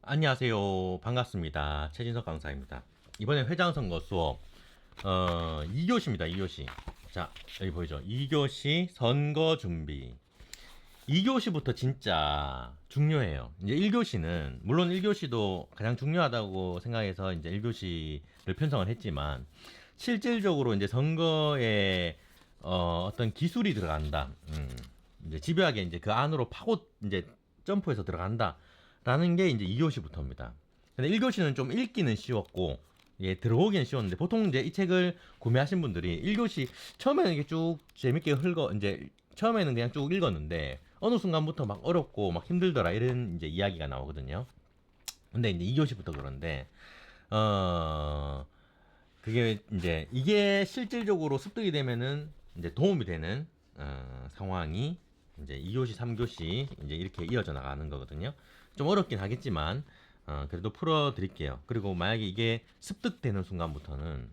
안녕하세요. 반갑습니다. 최진석 강사입니다. 이번에 회장선거 수업 2교시입니다. 2교시. 자, 여기 보이죠? 2교시 선거 준비. 2교시부터 진짜 중요해요. 이제 1교시는 물론 1교시도 가장 중요하다고 생각해서 이제 1교시를 편성을 했지만 실질적으로 이제 선거에 어떤 기술이 들어간다. 이제 집요하게 이제 그 안으로 파고 이제 점프해서 들어간다. 라는 게 이제 2교시부터입니다. 근데 1교시는 좀 읽기는 쉬웠고, 예, 들어오기는 쉬웠는데, 보통 이제 이 책을 구매하신 분들이 1교시, 처음에는 이게 쭉 재밌게 이제, 처음에는 그냥 쭉 읽었는데, 어느 순간부터 막 어렵고, 막 힘들더라, 이런 이제 이야기가 나오거든요. 근데 이제 2교시부터 그런데, 어, 그게 이제, 이게 실질적으로 습득이 되면은, 이제 도움이 되는, 상황이, 이제 2교시, 3교시, 이제 이렇게 이어져 나가는 거거든요. 좀 어렵긴 하겠지만, 그래도 풀어드릴게요. 그리고 만약에 이게 습득되는 순간부터는,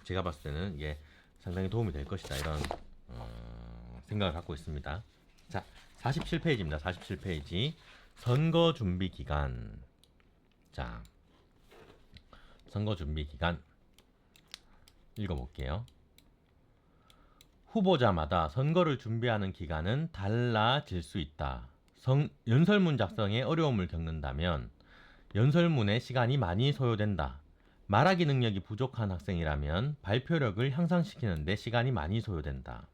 제가 봤을 때는 이게 상당히 도움이 될 것이다. 이런, 생각을 갖고 있습니다. 자, 47페이지입니다. 47페이지. 선거 준비 기간. 자, 선거 준비 기간. 읽어볼게요. 후보자마다 선거를 준비하는 기간은 달라질 수 있다. 연설문 작성에 어려움을 겪는다면 연설문에 시간이 많이 소요된다. 말하기 능력이 부족한 학생이라면 발표력을 향상시키는 데 시간이 많이 소요된다.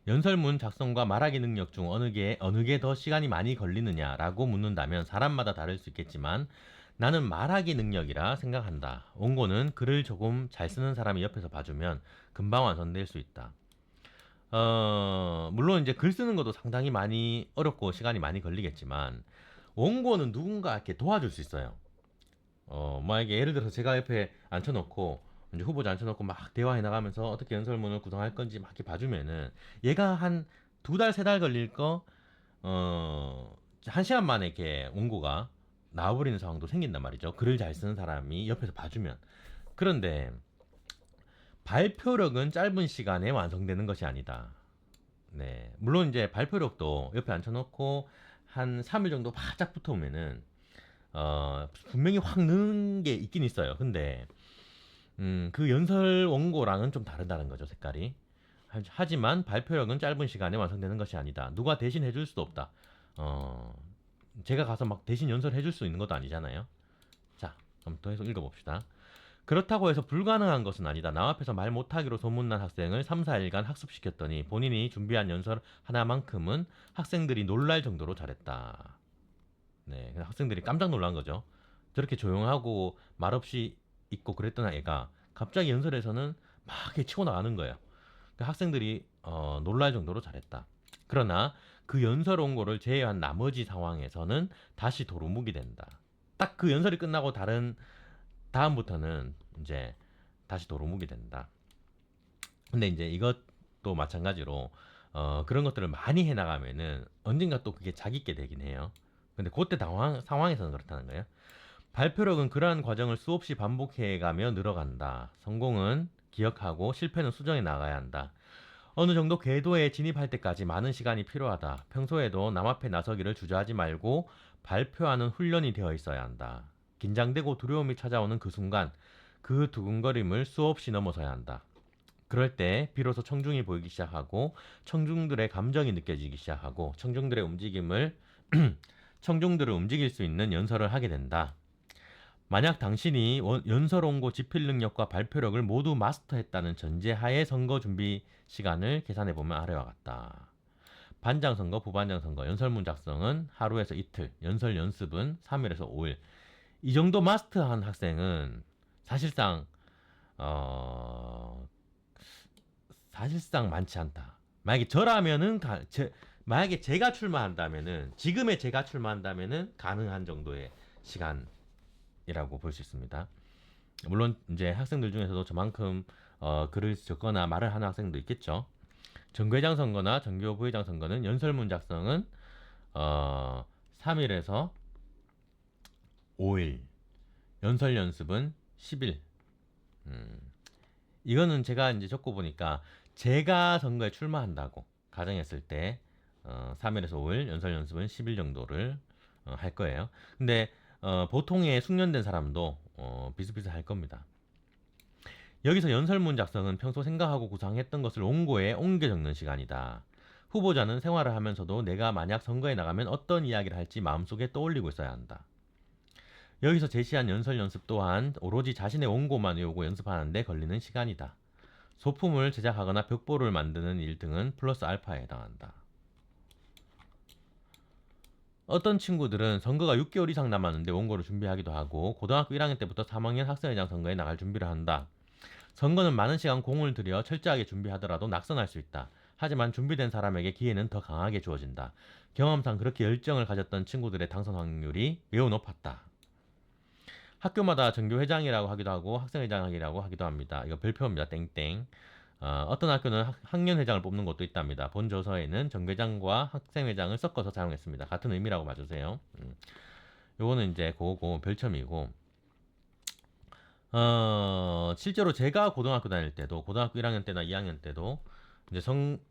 연설문 작성과 말하기 능력 중 어느 게 더 시간이 많이 걸리느냐라고 묻는다면 사람마다 다를 수 있겠지만 나는 말하기 능력이라 생각한다. 원고는 글을 조금 잘 쓰는 사람이 옆에서 봐주면 금방 완성될 수 있다. 물론 이제 글 쓰는 것도 상당히 많이 어렵고 시간이 많이 걸리겠지만 원고는 누군가 이렇게 도와줄 수 있어요. 만약에 예를 들어서 제가 옆에 앉혀놓고 이제 후보자 앉혀놓고 막 대화해 나가면서 어떻게 연설문을 구성할 건지 막 이렇게 봐주면은 얘가 한 2달, 3달 걸릴 거, 1시간 만에 이렇게 원고가 나와버리는 상황도 생긴단 말이죠. 글을 잘 쓰는 사람이 옆에서 봐주면. 그런데 발표력은 짧은 시간에 완성되는 것이 아니다. 네. 물론 이제 발표력도 옆에 앉혀놓고 한 3일 정도 바짝 붙어오면은, 분명히 확 느는 게 있긴 있어요. 근데, 그 연설 원고랑은 좀 다르다는 거죠, 색깔이. 하지만 발표력은 짧은 시간에 완성되는 것이 아니다. 누가 대신 해줄 수도 없다. 어, 제가 가서 막 대신 연설해줄 수 있는 것도 아니잖아요. 자, 그럼 더 해서 읽어봅시다. 그렇다고 해서 불가능한 것은 아니다. 남 앞에서 말 못하기로 소문난 학생을 3, 4일간 학습시켰더니 본인이 준비한 연설 하나만큼은 학생들이 놀랄 정도로 잘했다. 네, 학생들이 깜짝 놀란 거죠. 저렇게 조용하고 말없이 있고 그랬던 애가 갑자기 연설에서는 막 이렇게 치고 나가는 거예요. 그러니까 학생들이 놀랄 정도로 잘했다. 그러나 그 연설 원고를 제외한 나머지 상황에서는 다시 도루묵이 된다. 딱 그 연설이 끝나고 다음부터는 이제 다시 도루묵이 된다. 근데 이제 이것도 마찬가지로 그런 것들을 많이 해나가면은 언젠가 또 그게 자기게 되긴 해요. 근데 그때 상황에서는 그렇다는 거예요. 발표력은 그러한 과정을 수없이 반복해가며 늘어간다. 성공은 기억하고 실패는 수정해 나가야 한다. 어느 정도 궤도에 진입할 때까지 많은 시간이 필요하다. 평소에도 남 앞에 나서기를 주저하지 말고 발표하는 훈련이 되어 있어야 한다. 긴장되고 두려움이 찾아오는 그 순간 그 두근거림을 수없이 넘어서야 한다. 그럴 때 비로소 청중이 보이기 시작하고 청중들의 감정이 느껴지기 시작하고 청중들을 움직일 수 있는 연설을 하게 된다. 만약 당신이 연설 원고 집필 능력과 발표력을 모두 마스터했다는 전제하에 선거 준비 시간을 계산해 보면 아래와 같다. 반장 선거, 부반장 선거, 연설문 작성은 하루에서 이틀, 연설 연습은 3일에서 5일. 이 정도 마스터한 학생은 사실상 어, 사실상 많지 않다. 만약에 제가 출마한다면은 지금의 제가 출마한다면은 가능한 정도의 시간이라고 볼 수 있습니다. 물론 이제 학생들 중에서도 저만큼 글을 적거나 말을 하는 학생도 있겠죠. 정회장 선거나 정교 부회장 선거는 연설문 작성은 3일에서 5일, 연설 연습은 10일. 이거는 제가 이제 적고 보니까 제가 선거에 출마한다고 가정했을 때 3일에서 5일, 연설 연습은 10일 정도를 할 거예요. 근데 보통의 숙련된 사람도 비슷비슷할 겁니다. 여기서 연설문 작성은 평소 생각하고 구상했던 것을 원고에 옮겨 적는 시간이다. 후보자는 생활을 하면서도 내가 만약 선거에 나가면 어떤 이야기를 할지 마음속에 떠올리고 있어야 한다. 여기서 제시한 연설 연습 또한 오로지 자신의 원고만 외우고 연습하는데 걸리는 시간이다. 소품을 제작하거나 벽보를 만드는 일 등은 플러스 알파에 해당한다. 어떤 친구들은 선거가 6개월 이상 남았는데 원고를 준비하기도 하고 고등학교 1학년 때부터 3학년 학생회장 선거에 나갈 준비를 한다. 선거는 많은 시간 공을 들여 철저하게 준비하더라도 낙선할 수 있다. 하지만 준비된 사람에게 기회는 더 강하게 주어진다. 경험상 그렇게 열정을 가졌던 친구들의 당선 확률이 매우 높았다. 학교마다 전교회장이라고 하기도 하고 학생회장이라고 하기도 합니다. 이거 별표입니다. 땡땡. 어떤 학교는 학년회장을 뽑는 것도 있답니다. 본 조서에는 전교회장과 학생회장을 섞어서 사용했습니다. 같은 의미라고 봐주세요. 요거는 이제 그거고 별첨이고 실제로 제가 고등학교 다닐 때도 고등학교 1학년 때나 2학년 때도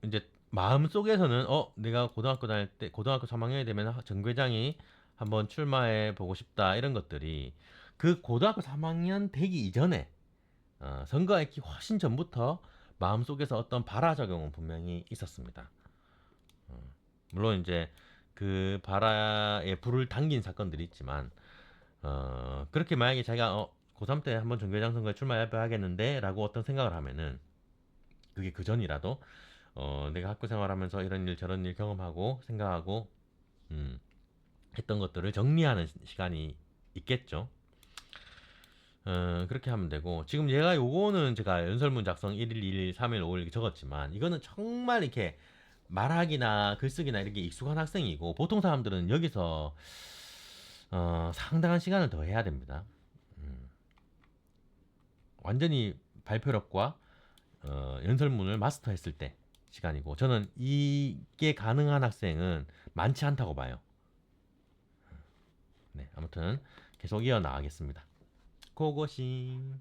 이제 마음 속에서는 내가 고등학교 다닐 때 고등학교 3학년이 되면 전교회장이 한번 출마해 보고 싶다 이런 것들이 그 고등학교 3학년 되기 이전에 선거하기 훨씬 전부터 마음속에서 어떤 발화작용은 분명히 있었습니다. 물론 이제 그 발화에 불을 당긴 사건들이 있지만 그렇게 만약에 자기가 고3 때 한번 전교회장 선거에 출마해봐야겠는데 라고 어떤 생각을 하면은 그게 그 전이라도 내가 학교 생활하면서 이런 일 저런 일 경험하고 생각하고 했던 것들을 정리하는 시간이 있겠죠. 그렇게 하면 되고 지금 얘가 요거는 제가 연설문 작성 1일, 2일, 3일, 5일 이렇게 적었지만 이거는 정말 이렇게 말하기나 글쓰기나 이렇게 익숙한 학생이고 보통 사람들은 여기서 상당한 시간을 더 해야 됩니다. 완전히 발표력과 연설문을 마스터했을 때 시간이고 저는 이게 가능한 학생은 많지 않다고 봐요. 네, 아무튼 계속 이어나가겠습니다. 고고싱.